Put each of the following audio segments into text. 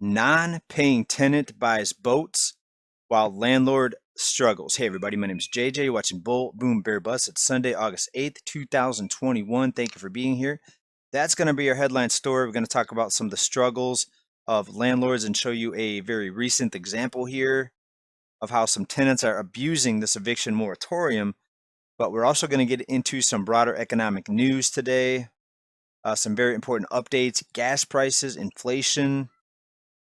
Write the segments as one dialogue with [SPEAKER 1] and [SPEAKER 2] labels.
[SPEAKER 1] Non-paying tenant buys boats while landlord struggles. Hey everybody, my name is JJ. You're watching Bull Boom Bear Bust. It's Sunday, August 8th, 2021. Thank you for being here. That's going to be our headline story. We're going to talk about some of the struggles of landlords and show you a very recent example here of how some tenants are abusing this eviction moratorium. But we're also going to get into some broader economic news today, some very important updates, gas prices, inflation,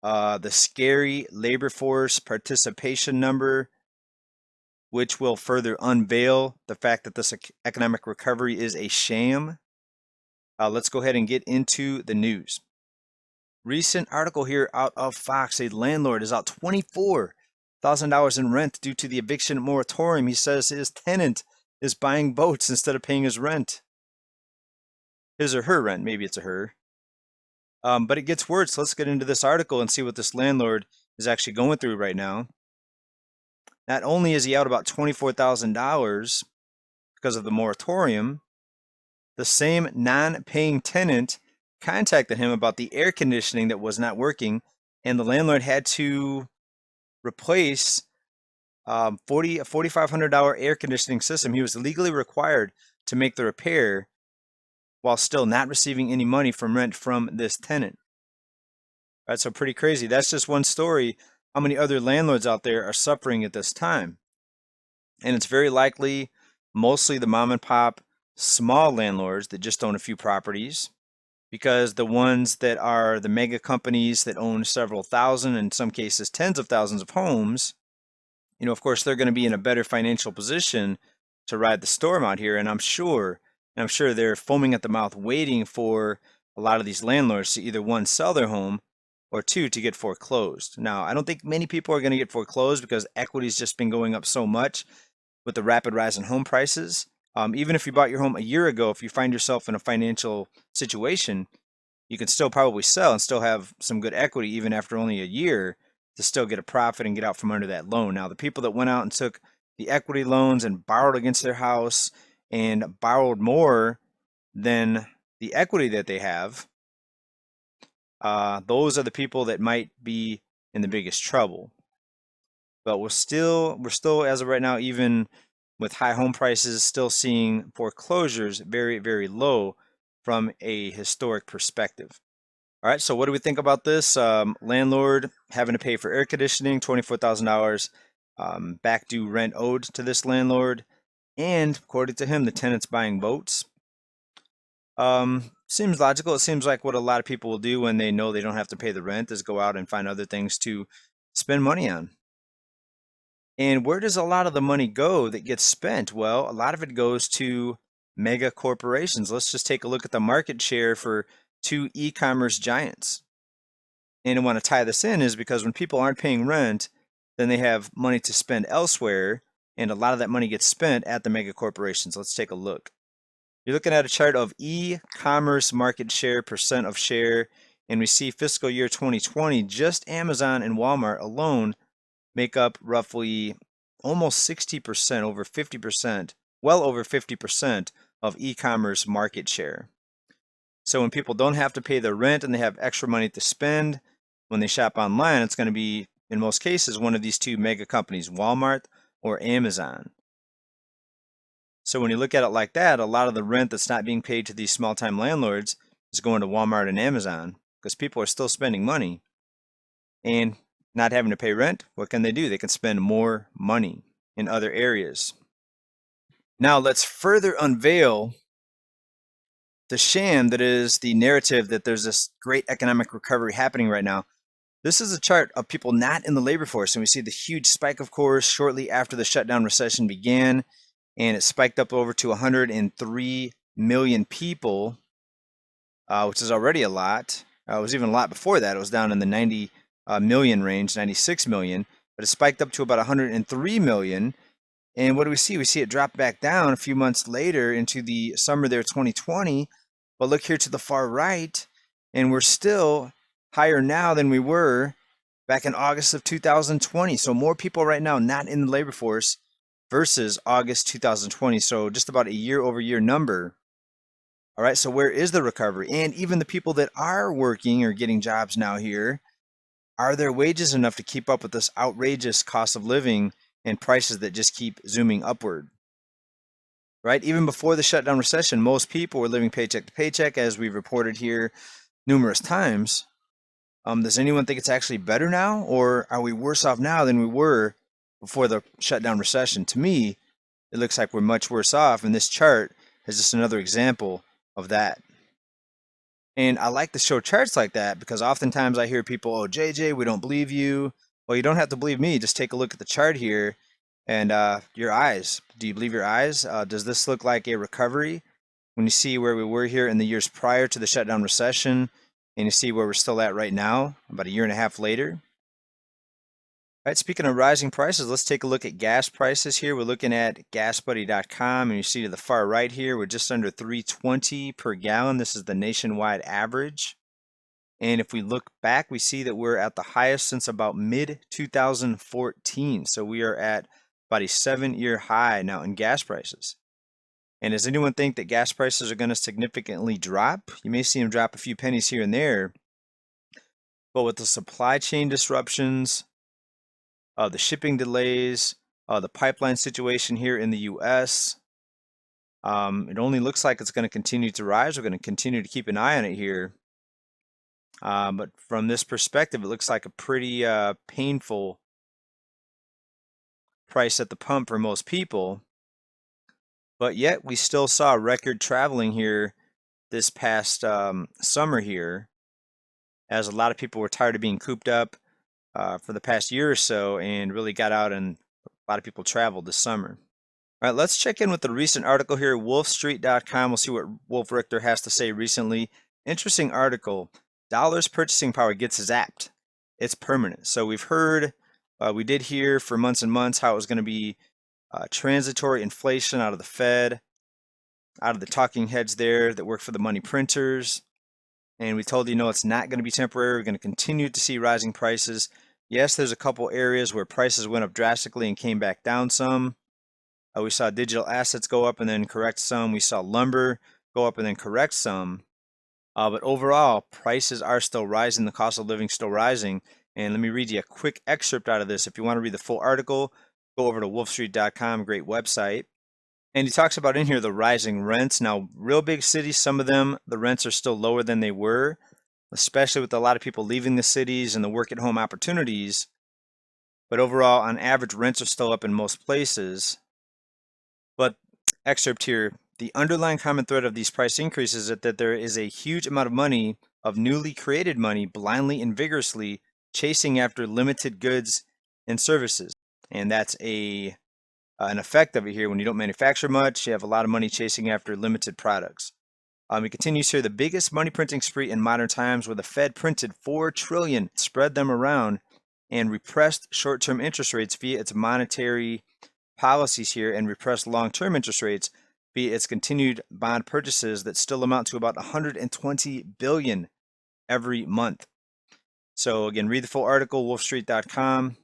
[SPEAKER 1] the scary labor force participation number, which will further unveil the fact that this economic recovery is a sham. Let's go ahead and get into the news. Recent article here out of Fox. A landlord is out $24,000 in rent due to the eviction moratorium. He says his tenant is buying boats instead of paying his rent. His or her rent, maybe it's a her. But it gets worse. Let's get into this article and see what this landlord is actually going through right now. Not only is he out about $24,000 because of the moratorium, the same non-paying tenant contacted him about the air conditioning that was not working, and the landlord had to replace a $4,500 air conditioning system. He was legally required to make the repair while still not receiving any money from rent from this tenant. All right, so pretty crazy. That's just one story. How many other landlords out there are suffering at this time? And it's very likely mostly the mom and pop small landlords that just own a few properties, because the ones that are the mega companies that own several thousand, in some cases tens of thousands of homes, of course they're going to be in a better financial position to ride the storm out here. And I'm sure they're foaming at the mouth waiting for a lot of these landlords to either, one, sell their home, or two, to get foreclosed. Now, I don't think many people are going to get foreclosed because equity's just been going up so much with the rapid rise in home prices. Even if you bought your home a year ago, if you find yourself in a financial situation, you can still probably sell and still have some good equity even after only a year to still get a profit and get out from under that loan. Now, the people that went out and took the equity loans and borrowed against their house and borrowed more than the equity that they have, those are the people that might be in the biggest trouble. But we're still, as of right now, even with high home prices, still seeing foreclosures very, very low from a historic perspective. All right, so what do we think about this? Landlord having to pay for air conditioning, $24,000 back due rent owed to this landlord, and according to him, the tenant's buying boats. Seems logical. It seems like what a lot of people will do when they know they don't have to pay the rent is go out and find other things to spend money on. And where does a lot of the money go that gets spent? Well, a lot of it goes to mega corporations. Let's just take a look at the market share for two e-commerce giants. And I want to tie this in is because when people aren't paying rent, then they have money to spend elsewhere, and a lot of that money gets spent at the mega corporations. Let's take a look. You're looking at a chart of e-commerce market share, percent of share, and we see fiscal year 2020, just Amazon and Walmart alone make up roughly almost 60%, over 50%, well over 50% of e-commerce market share. So when people don't have to pay their rent and they have extra money to spend when they shop online, it's going to be, in most cases, one of these two mega companies, Walmart or Amazon. So when you look at it like that, a lot of the rent that's not being paid to these small-time landlords is going to Walmart and Amazon because people are still spending money. And not having to pay rent, what can they do? They can spend more money in other areas. Now let's further unveil the sham that is the narrative that there's this great economic recovery happening right now. This is a chart of people not in the labor force, and we see the huge spike, of course, shortly after the shutdown recession began, and it spiked up over to 103 million people, which is already a lot. It was even a lot before that. It was down in the 90 million range, 96 million, but it spiked up to about 103 million. And what do we see? We see it drop back down a few months later into the summer there, 2020. But look here to the far right, and we're still higher now than we were back in August of 2020. So more people right now not in the labor force versus August 2020. So just about a year-over-year number. All right, so where is the recovery? And even the people that are working or getting jobs now here Are their wages enough to keep up with this outrageous cost of living and prices that just keep zooming upward? Right? Even before the shutdown recession, most people were living paycheck to paycheck, as we've reported here numerous times. Does anyone think it's actually better now, or are we worse off now than we were before the shutdown recession? To me, it looks like we're much worse off, and this chart is just another example of that. And I like to show charts like that because oftentimes I hear people, "Oh, JJ, we don't believe you." Well, you don't have to believe me. Just take a look at the chart here and your eyes. Do you believe your eyes? Does this look like a recovery? When you see where we were here in the years prior to the shutdown recession, and you see where we're still at right now, about a year and a half later. All right, speaking of rising prices, let's take a look at gas prices here. We're looking at gasbuddy.com, and you see to the far right here, we're just under $3.20 per gallon. This is the nationwide average. And if we look back, we see that we're at the highest since about mid-2014. So we are at about a 7-year high now in gas prices. And does anyone think that gas prices are going to significantly drop? You may see them drop a few pennies here and there. But with the supply chain disruptions, the shipping delays, the pipeline situation here in the U.S., it only looks like it's going to continue to rise. We're going to continue to keep an eye on it here. But from this perspective, it looks like a pretty painful price at the pump for most people. But yet we still saw record traveling here this past summer here, as a lot of people were tired of being cooped up for the past year or so and really got out, and a lot of people traveled this summer. All right, let's check in with the recent article here, wolfstreet.com. We'll see what Wolf Richter has to say recently. Interesting article. Dollar's purchasing power gets zapped. It's permanent. So we've heard, we did hear for months and months how it was going to be transitory inflation out of the Fed, out of the talking heads there that work for the money printers. And we told you, no, it's not going to be temporary. We're going to continue to see rising prices. Yes, there's a couple areas where prices went up drastically and came back down some. We saw digital assets go up and then correct some. We saw lumber go up and then correct some. But overall, prices are still rising. The cost of living is still rising. And let me read you a quick excerpt out of this. If you want to read the full article, go over to wolfstreet.com, great website. And he talks about in here the rising rents. Now, real big cities, some of them, the rents are still lower than they were, especially with a lot of people leaving the cities and the work at home opportunities. But overall, on average, rents are still up in most places. But excerpt here, the underlying common thread of these price increases is that there is a huge amount of money, of newly created money, blindly and vigorously chasing after limited goods and services. And that's an effect of it here. When you don't manufacture much, you have a lot of money chasing after limited products. It continues here, the biggest money printing spree in modern times, where the Fed printed $4 trillion, spread them around, and repressed short-term interest rates via its monetary policies here, and repressed long-term interest rates via its continued bond purchases that still amount to about $120 billion every month. So again, read the full article, wolfstreet.com.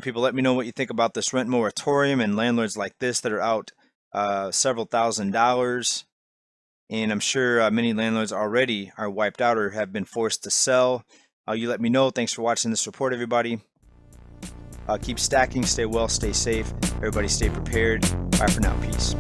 [SPEAKER 1] People, let me know what you think about this rent moratorium and landlords like this that are out several $1,000s. And I'm sure many landlords already are wiped out or have been forced to sell. You let me know. Thanks for watching this report, everybody. Keep stacking, stay well, stay safe. Everybody stay prepared. Bye for now. Peace.